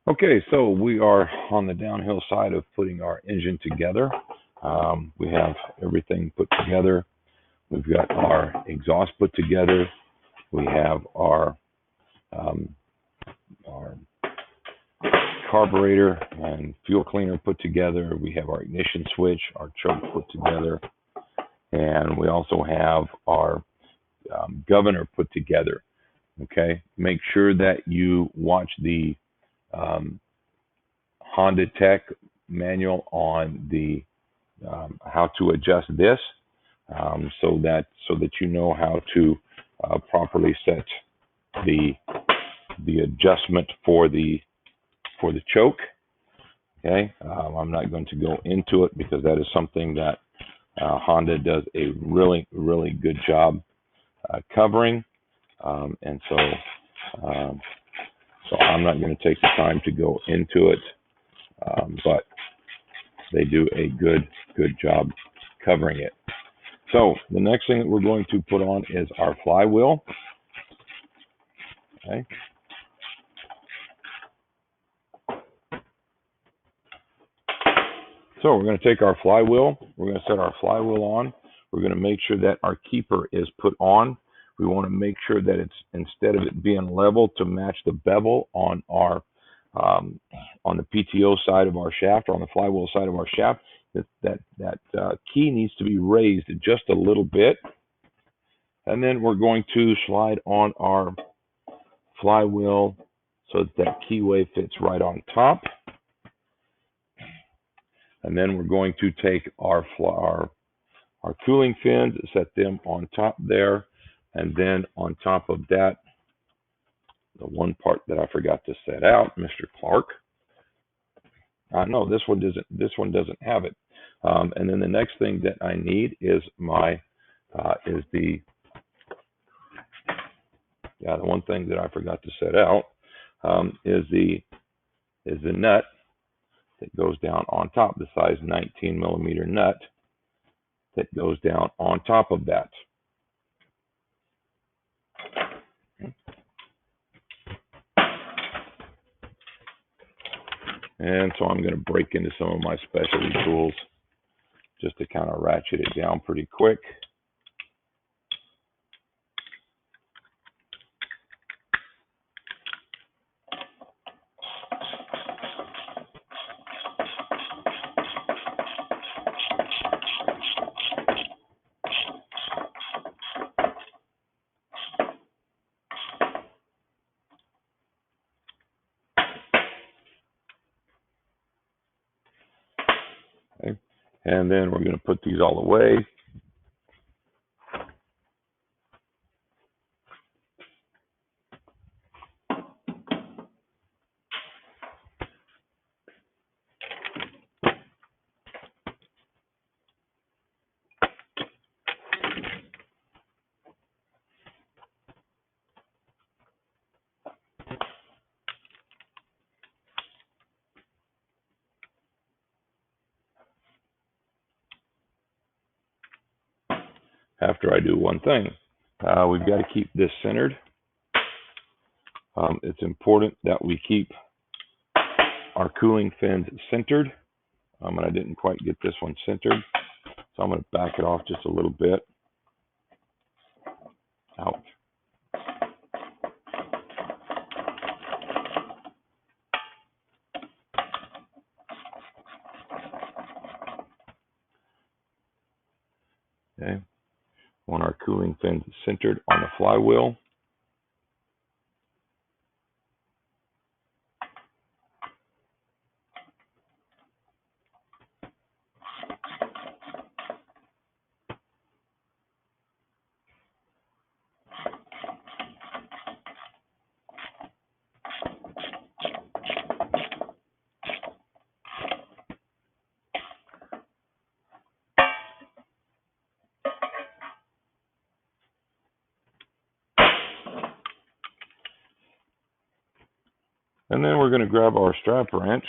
Okay, so we are on the downhill side of putting our engine together. We have everything put together. We've got our exhaust put together. We have um, our carburetor and fuel cleaner put together. We have our ignition switch, our choke put together, and we also have our governor put together. Okay, make sure that you watch the um, Honda Tech manual on the how to adjust this, so that you know how to properly set the adjustment for the choke. Okay, I'm not going to go into it because that is something that Honda does a really good job covering, and um, so I'm not going to take the time to go into it, but they do a good job covering it. So the next thing that we're going to put on is our flywheel. Okay. So we're going to take our flywheel. We're going to set our flywheel on. We're going to make sure that our keeper is put on. We want to make sure that it's, instead of it being level, to match the bevel on our on the PTO side of our shaft, or on the flywheel side of our shaft. That key needs to be raised just a little bit, and then we're going to slide on our flywheel so that keyway fits right on top. And then we're going to take our cooling fins, set them on top there, and then on top of that, the one part that I forgot to set out, Mr. Clark. No, this one doesn't. This one doesn't have it. And then the next thing that I need is the one thing that I forgot to set out is the nut that goes down on top, the size 19 millimeter nut that goes down on top of that. And so I'm going to break into some of my specialty tools just to kind of ratchet it down pretty quick. Okay. And then we're going to put these all away. After I do one thing, we've got to keep this centered. It's important that we keep our cooling fins centered. And I didn't quite get this one centered, so I'm going to back it off just a little bit. Out. Okay. Want our cooling fins centered on the flywheel. And then we're going to grab our strap wrench.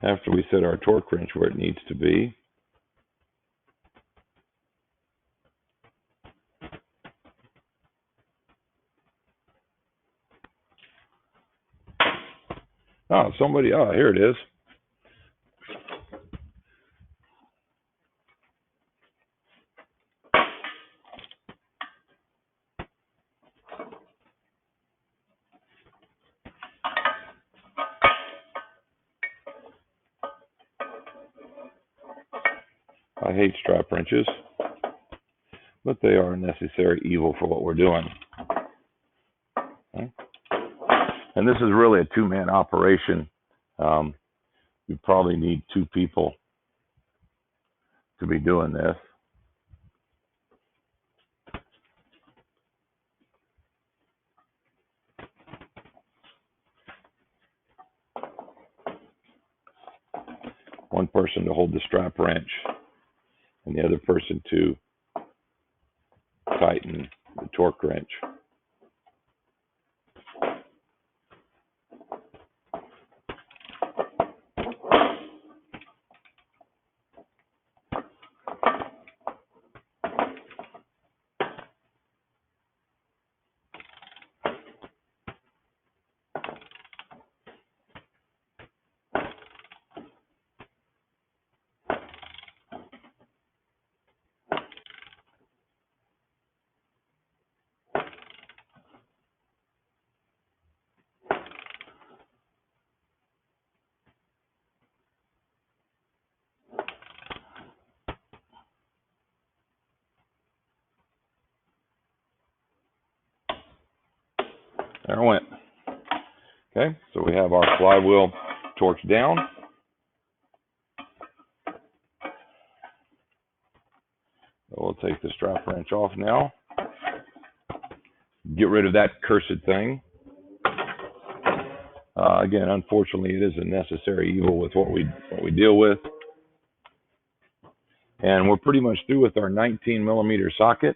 After we set our torque wrench where it needs to be, Oh, somebody, oh, here it is. I hate strap wrenches, but they are a necessary evil for what we're doing. Okay? And this is really a two-man operation. You probably need two people to be doing this. One person to hold the strap wrench and the other person to tighten the torque wrench. There it went. Okay, so we have our flywheel torqued down. We'll take the strap wrench off now. Get rid of that cursed thing. Again, unfortunately, it is a necessary evil with what we deal with. And we're pretty much through with our 19 millimeter socket.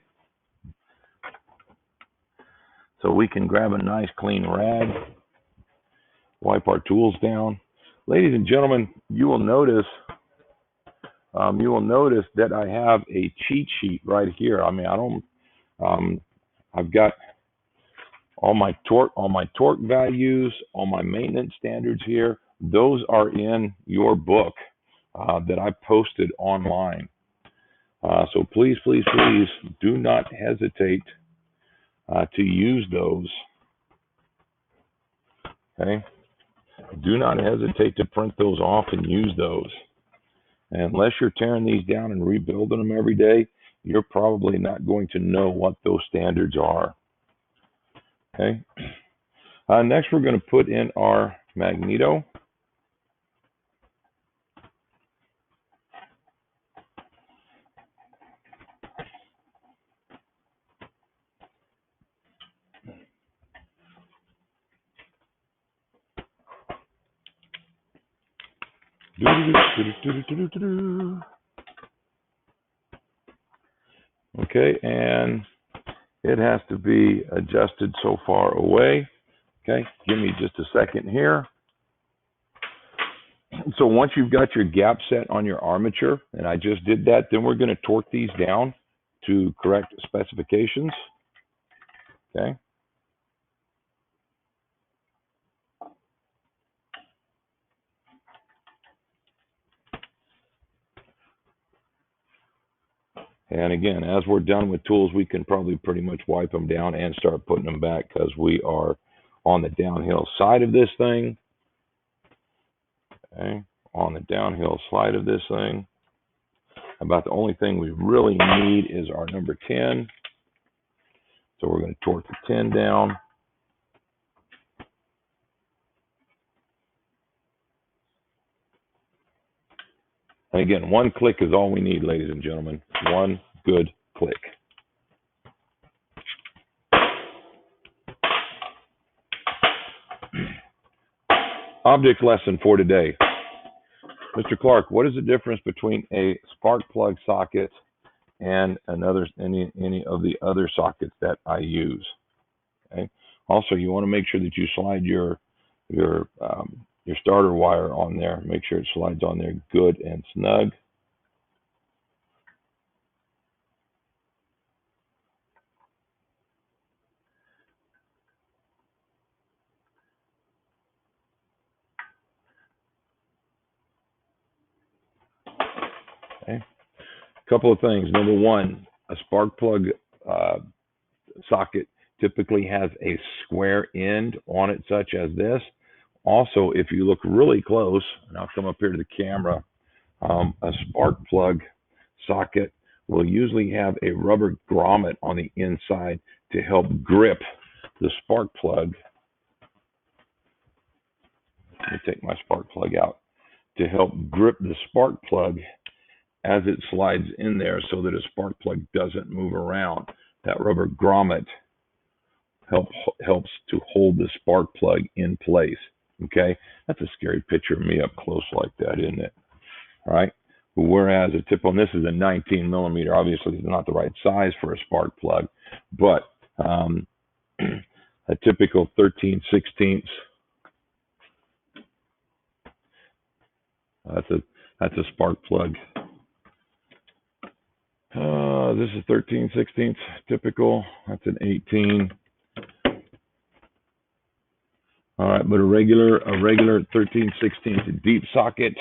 So we can grab a nice clean rag, wipe our tools down. Ladies and gentlemen, you will notice that I have a cheat sheet right here. I mean, I've got all my torque values, all my maintenance standards here. Those are in your book that I posted online. So please, please, please do not hesitate to use those. Okay? Do not hesitate to print those off and use those. And unless you're tearing these down and rebuilding them every day, you're probably not going to know what those standards are. Okay? Next, we're going to put in our magneto. Okay, and it has to be adjusted so far away. Okay, give me just a second here. So once you've got your gap set on your armature, and I just did that, then we're going to torque these down to correct specifications. Okay. And again, as we're done with tools, we can probably pretty much wipe them down and start putting them back because we are on the downhill side of this thing. Okay, on the downhill side of this thing. About the only thing we really need is our number 10. So we're going to torque the 10 down. And again, one click is all we need, ladies and gentlemen. One good click. Object lesson for today. Mr. Clark, what is the difference between a spark plug socket and any of the other sockets that I use? Okay. Also, you want to make sure that you slide your starter wire on there. Make sure it slides on there good and snug. Okay. A couple of things. Number one, a spark plug uh, socket typically has a square end on it, such as this. Also, if you look really close, and I'll come up here to the camera, a spark plug socket will usually have a rubber grommet on the inside to help grip the spark plug. Let me take my spark plug out to help grip the spark plug as it slides in there so that a spark plug doesn't move around. That rubber grommet helps to hold the spark plug in place. Okay, that's a scary picture of me up close like that, isn't it? All right. Whereas a tip on this is a 19 millimeter. Obviously, it's not the right size for a spark plug, but a typical 13/16. That's a spark plug. This is 13/16 typical. That's an 18. All right, but a regular 13/16 deep socket.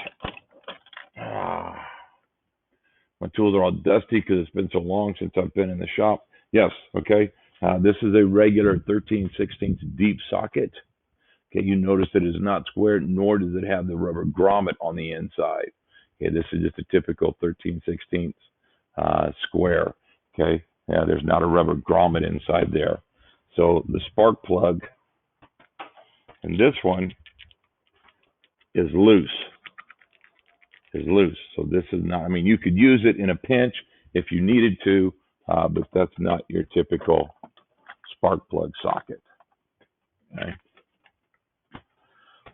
My tools are all dusty because it's been so long since I've been in the shop. Yes, okay. This is a regular 13/16 deep socket. Okay, you notice it is not square, nor does it have the rubber grommet on the inside. Okay, this is just a typical 13/16 square. Okay, yeah, there's not a rubber grommet inside there. So the spark plug in this one is loose. So this is not, I mean, you could use it in a pinch if you needed to, but that's not your typical spark plug socket. Okay.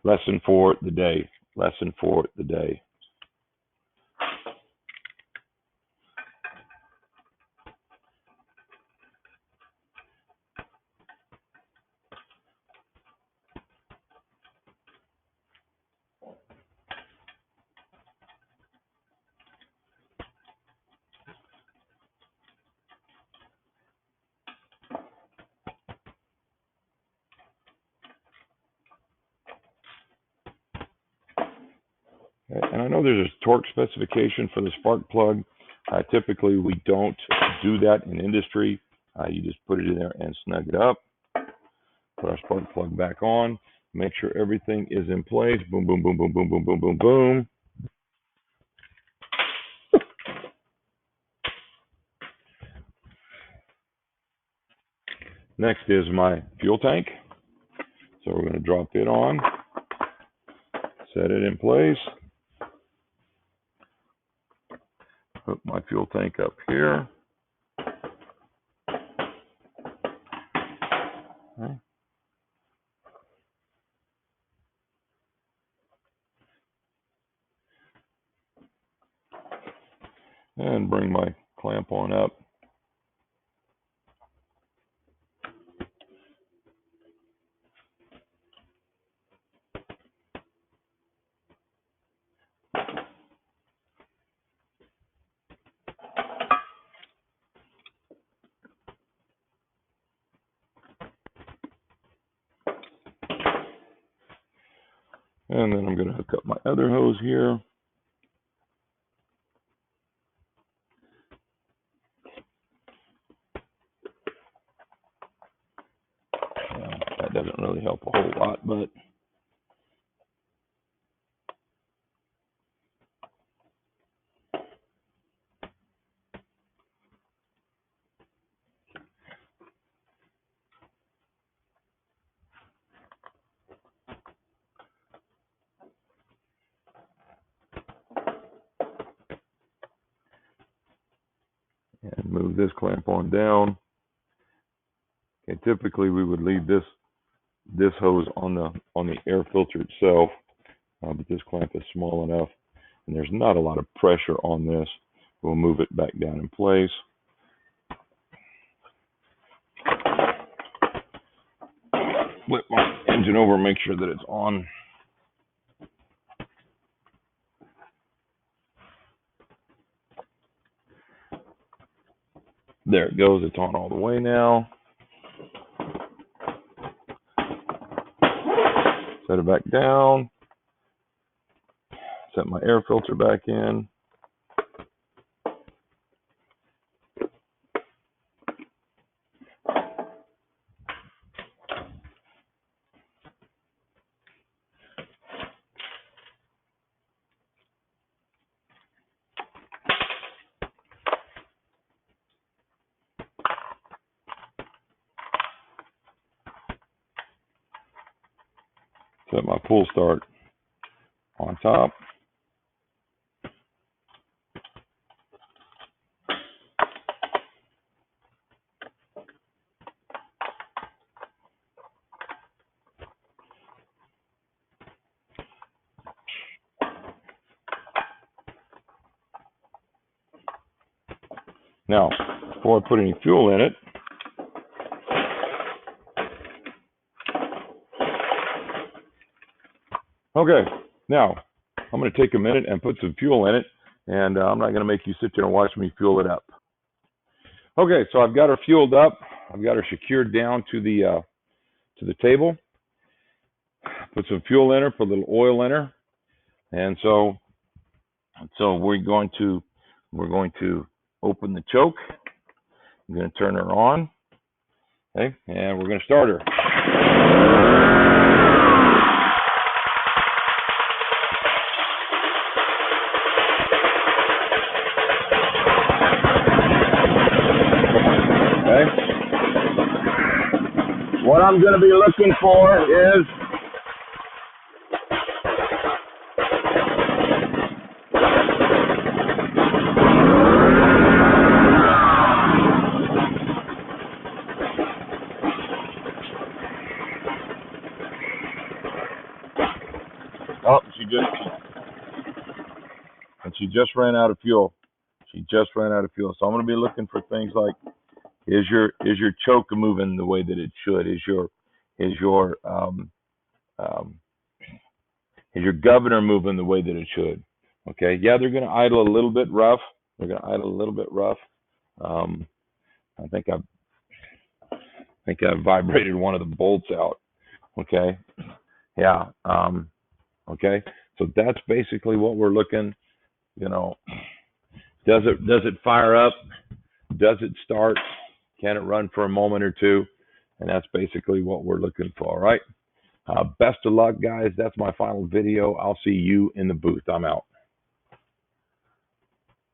Lesson for the day. Okay. And I know there's a torque specification for the spark plug. Typically, we don't do that in industry. You just put it in there and snug it up. Put our spark plug back on. Make sure everything is in place. Boom, boom, boom, boom, boom, boom, boom, boom, boom. Next is my fuel tank. So we're going to drop it on, set it in place. Put my fuel tank up here. Okay. And bring my clamp on up. And then I'm going to hook up my other hose here. That doesn't really help a whole lot, but and move this clamp on down. Okay, typically we would leave this hose on the air filter itself, but this clamp is small enough, and there's not a lot of pressure on this. We'll move it back down in place. Flip my engine over, make sure that it's on. There it goes, it's on all the way now. Set it back down. Set my air filter back in. Set my pull start on top. Now, before I put any fuel in it, okay, now I'm going to take a minute and put some fuel in it, and I'm not going to make you sit there and watch me fuel it up. Okay, so I've got her fueled up. I've got her secured down to the table. Put some fuel in her, put a little oil in her, and so we're going to open the choke. I'm going to turn her on, okay, and we're going to start her. Okay. What I'm going to be looking for is she just ran out of fuel. She just ran out of fuel. So I'm going to be looking for things like, is your choke moving the way that it should? Is your governor moving the way that it should? Okay. Yeah, they're going to idle a little bit rough. They're going to idle a little bit rough. I think I've vibrated one of the bolts out. Okay. Yeah. Okay. So that's basically what we're looking. You know, does it fire up? Does it start? Can it run for a moment or two? And that's basically what we're looking for. All right. Best of luck, guys. That's my final video. I'll see you in the booth. I'm out.